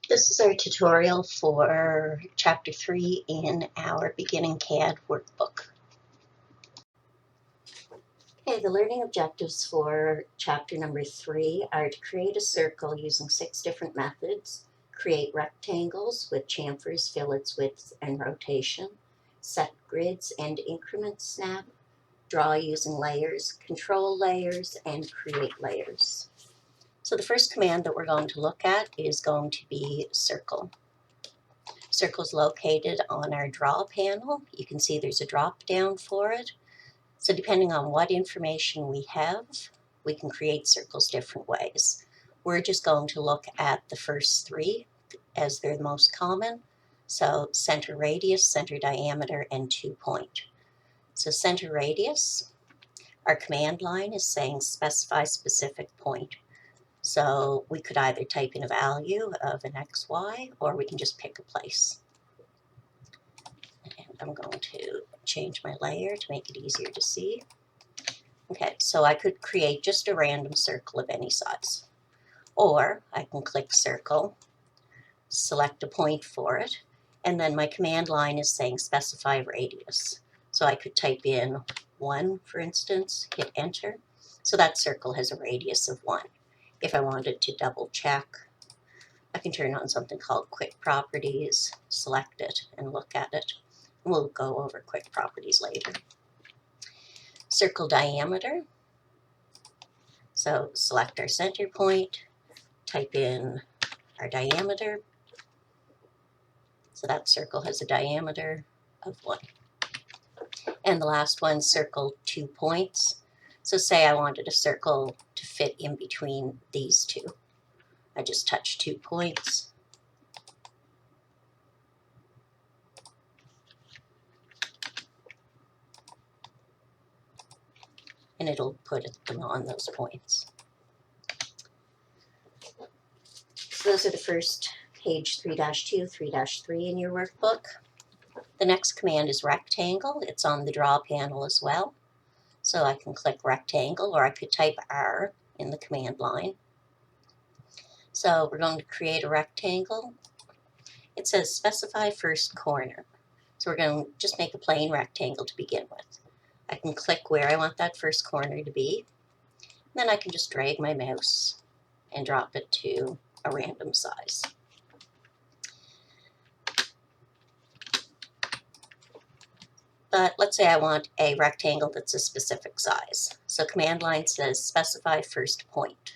This is our tutorial for Chapter 3 in our Beginning CAD workbook. Okay, the learning objectives for chapter number 3 are to create a circle using 6 different methods, create rectangles with chamfers, fillets, width, and rotation, set grids and increment snap, draw using layers, control layers, and create layers. So the first command that we're going to look at is going to be circle. Circle is located on our draw panel. You can see there's a drop down for it. So depending on what information we have, we can create circles different ways. We're just going to look at the first 3 as they're the most common. So center radius, center diameter, and 2 point. So center radius, our command line is saying specify specific point. So we could either type in a value of an XY, or we can just pick a place. And I'm going to change my layer to make it easier to see. Okay, so I could create just a random circle of any size. Or I can click circle, select a point for it, and then my command line is saying specify radius. So I could type in 1, for instance, hit enter. So that circle has a radius of 1. If I wanted to double check, I can turn on something called Quick Properties, select it, and look at it. We'll go over quick properties later. Circle diameter. So select our center point, type in our diameter. So that circle has a diameter of 1. And the last one, circle 2 points. So say I wanted a circle to fit in between these two. I just touch 2 points. And it'll put them on those points. So those are the first page 3-2, 3-3 in your workbook. The next command is rectangle. It's on the draw panel as well. So I can click rectangle, or I could type R in the command line. So we're going to create a rectangle. It says specify first corner. So we're going to just make a plain rectangle to begin with. I can click where I want that first corner to be. Then I can just drag my mouse and drop it to a random size. But let's say I want a rectangle that's a specific size. So command line says specify first point.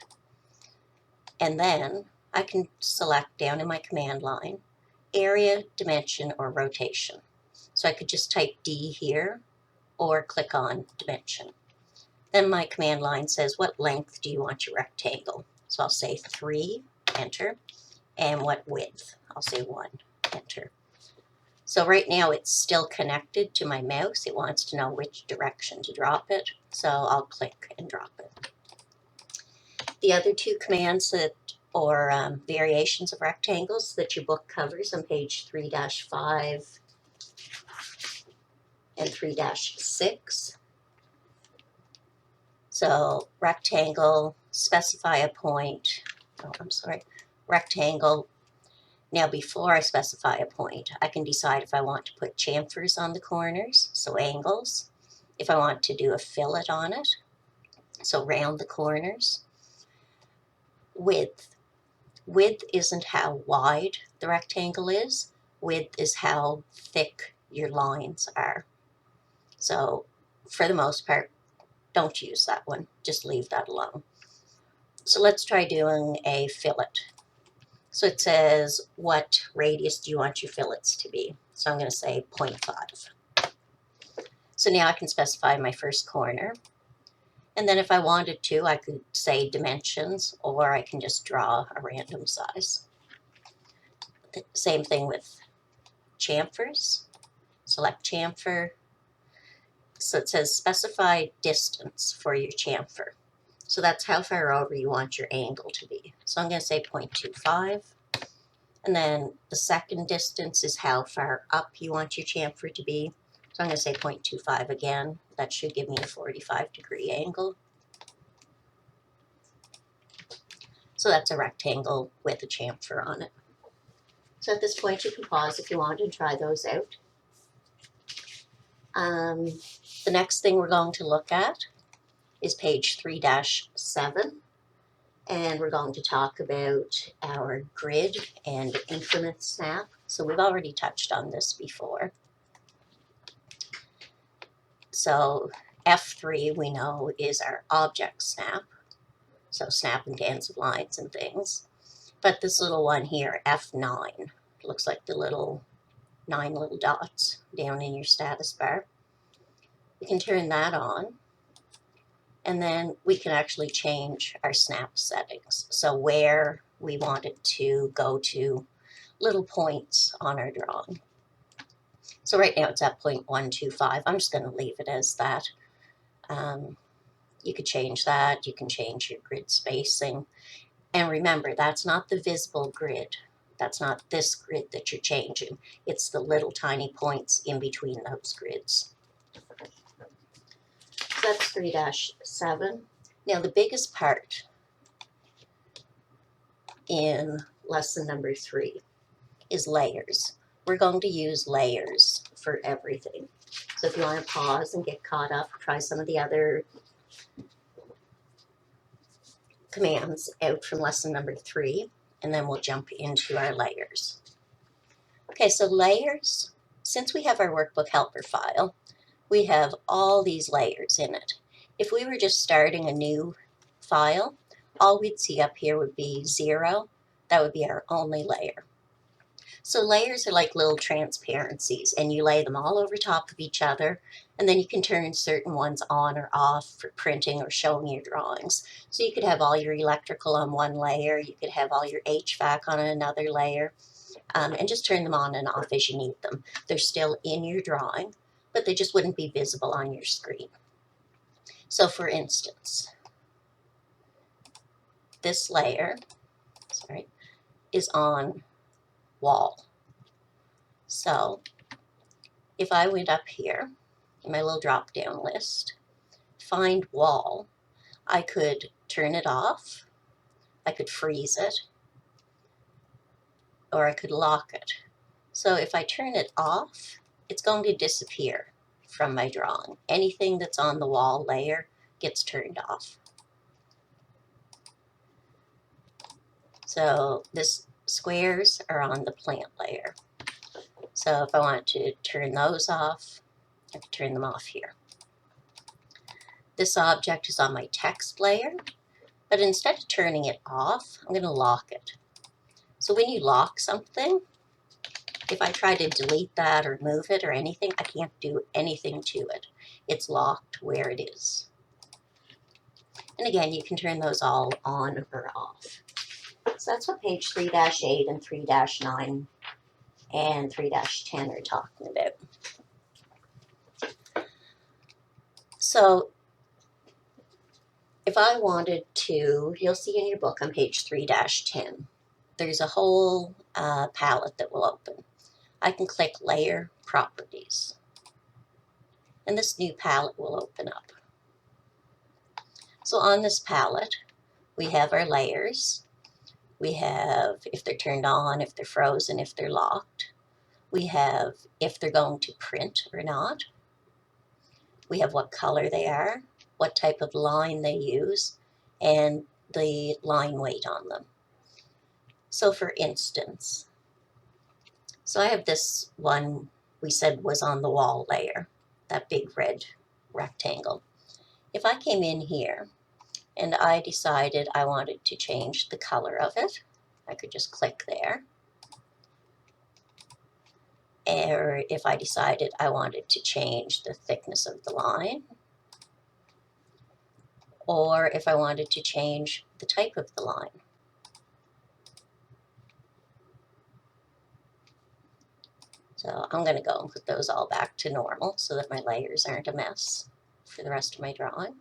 And then I can select down in my command line area, dimension, or rotation. So I could just type D here or click on dimension. Then my command line says what length do you want your rectangle? So I'll say 3, enter. And what width? I'll say 1, enter. So right now it's still connected to my mouse. It wants to know which direction to drop it. So I'll click and drop it. The other 2 commands or variations of rectangles that your book covers on page 3-5 and 3-6. So rectangle, specify a point. Rectangle. Now before I specify a point, I can decide if I want to put chamfers on the corners, so angles. If I want to do a fillet on it, so round the corners. Width. Width isn't how wide the rectangle is. Width is how thick your lines are. So for the most part, don't use that one. Just leave that alone. So let's try doing a fillet. So it says, what radius do you want your fillets to be? So I'm going to say 0.5. So now I can specify my first corner. And then if I wanted to, I could say dimensions, or I can just draw a random size. Same thing with chamfers. Select chamfer. So it says specify distance for your chamfer. So that's how far over you want your angle to be. So I'm going to say 0.25. And then the second distance is how far up you want your chamfer to be. So I'm going to say 0.25 again. That should give me a 45-degree angle. So that's a rectangle with a chamfer on it. So at this point, you can pause if you want and try those out. The next thing we're going to look at is page 3-7, and we're going to talk about our grid and increment snap. So we've already touched on this before. So F3 we know is our object snap, so snap and dance of lines and things. But this little one here, F9, looks like the 9 little dots down in your status bar. We can turn that on, and then we can actually change our snap settings. So where we want it to go to little points on our drawing. So right now it's at 0.125. I'm just going to leave it as that. You could change that. You can change your grid spacing. And remember, that's not the visible grid. That's not this grid that you're changing. It's the little tiny points in between those grids. So that's 3-7. Now the biggest part in lesson number 3 is layers. We're going to use layers for everything. So if you want to pause and get caught up, try some of the other commands out from lesson number 3, and then we'll jump into our layers. Okay, so layers, since we have our workbook helper file, we have all these layers in it. If we were just starting a new file, all we'd see up here would be 0. That would be our only layer. So layers are like little transparencies, and you lay them all over top of each other, and then you can turn certain ones on or off for printing or showing your drawings. So you could have all your electrical on one layer, you could have all your HVAC on another layer, and just turn them on and off as you need them. They're still in your drawing, but they just wouldn't be visible on your screen. So for instance, this layer, is on wall. So if I went up here in my little drop down list, find wall, I could turn it off, I could freeze it, or I could lock it. So if I turn it off, it's going to disappear from my drawing. Anything that's on the wall layer gets turned off. So this squares are on the plant layer. So if I want to turn those off, I can turn them off here. This object is on my text layer, but instead of turning it off, I'm going to lock it. So when you lock something, if I try to delete that or move it or anything, I can't do anything to it. It's locked where it is. And again, you can turn those all on or off. So that's what page 3-8 and 3-9 and 3-10 are talking about. So if I wanted to, you'll see in your book on page 3-10, there's a whole palette that will open. I can click Layer Properties, and this new palette will open up. So on this palette, we have our layers. We have if they're turned on, if they're frozen, if they're locked. We have if they're going to print or not. We have what color they are, what type of line they use, and the line weight on them. So for instance, so I have this one we said was on the wall layer, that big red rectangle. If I came in here and I decided I wanted to change the color of it, I could just click there. Or if I decided I wanted to change the thickness of the line, or if I wanted to change the type of the line. So I'm going to go and put those all back to normal so that my layers aren't a mess for the rest of my drawing.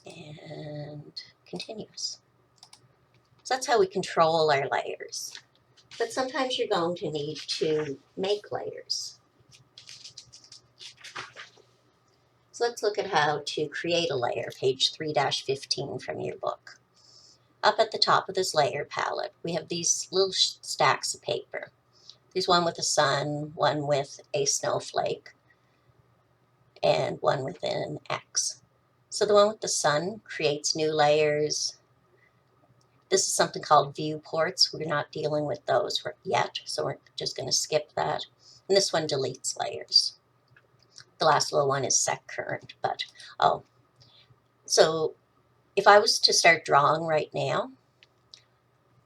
And continuous. So that's how we control our layers. But sometimes you're going to need to make layers. So let's look at how to create a layer, page 3-15 from your book. Up at the top of this layer palette, we have these little stacks of paper. There's one with a sun, one with a snowflake, and one with an X. So the one with the sun creates new layers. This is something called viewports. We're not dealing with those yet, so we're just going to skip that. And this one deletes layers. The last little one is set current, but so if I was to start drawing right now,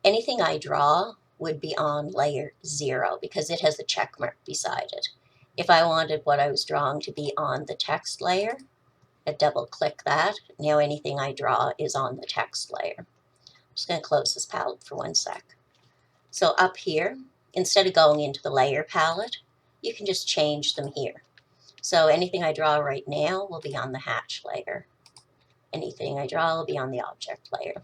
anything I draw would be on layer 0 because it has a check mark beside it. If I wanted what I was drawing to be on the text layer, I'd double click that. Now anything I draw is on the text layer. I'm just going to close this palette for 1 sec. So up here, instead of going into the layer palette, you can just change them here. So anything I draw right now will be on the hatch layer. Anything I draw will be on the object layer.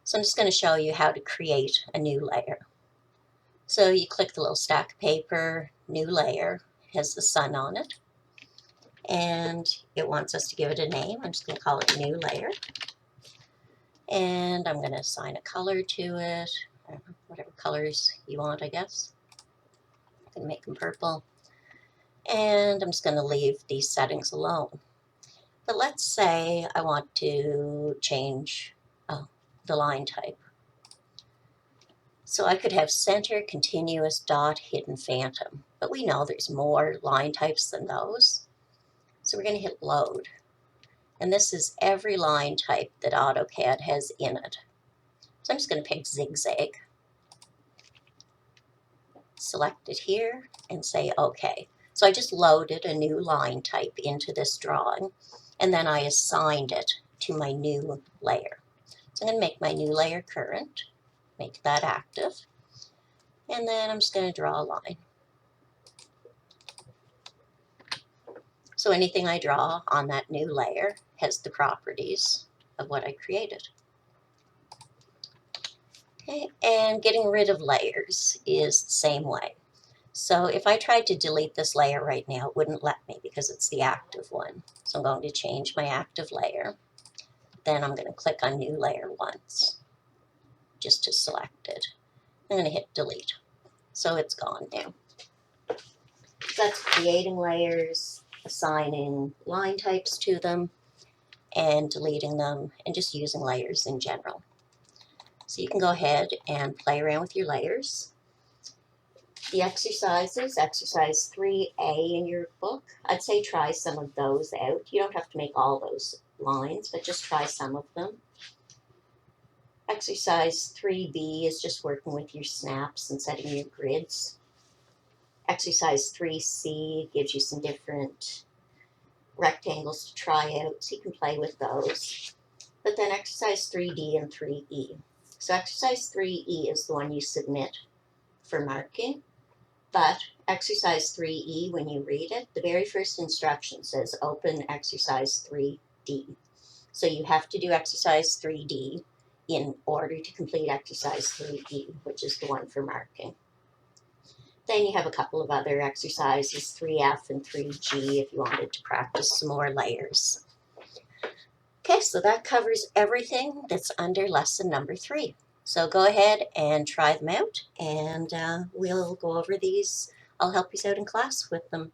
So I'm just going to show you how to create a new layer. So you click the little stack of paper, new layer, it has the sun on it, and it wants us to give it a name. I'm just going to call it new layer. And I'm going to assign a color to it, whatever colors you want, I guess. I'm going to make them purple. And I'm just going to leave these settings alone. But let's say I want to change the line type. So I could have center, continuous, dot, hidden, phantom. But we know there's more line types than those. So we're going to hit load. And this is every line type that AutoCAD has in it. So I'm just going to pick zigzag. Select it here and say OK. So I just loaded a new line type into this drawing, and then I assigned it to my new layer. So I'm going to make my new layer current, make that active, and then I'm just going to draw a line. So anything I draw on that new layer has the properties of what I created. Okay, and getting rid of layers is the same way. So if I tried to delete this layer right now, it wouldn't let me because it's the active one. So I'm going to change my active layer. Then I'm going to click on new layer once, just to select it. I'm going to hit delete. So it's gone now. So that's creating layers, assigning line types to them, and deleting them, and just using layers in general. So you can go ahead and play around with your layers. The exercises, exercise 3A in your book, I'd say try some of those out. You don't have to make all those lines, but just try some of them. Exercise 3B is just working with your snaps and setting your grids. Exercise 3C gives you some different rectangles to try out, so you can play with those. But then exercise 3D and 3E. So exercise 3E is the one you submit for marking. But exercise 3E, when you read it, the very first instruction says open exercise 3D. So you have to do exercise 3D in order to complete exercise 3E, which is the one for marking. Then you have a couple of other exercises, 3F and 3G, if you wanted to practice some more layers. Okay, so that covers everything that's under lesson number 3. So go ahead and try them out, and we'll go over these. I'll help you out in class with them.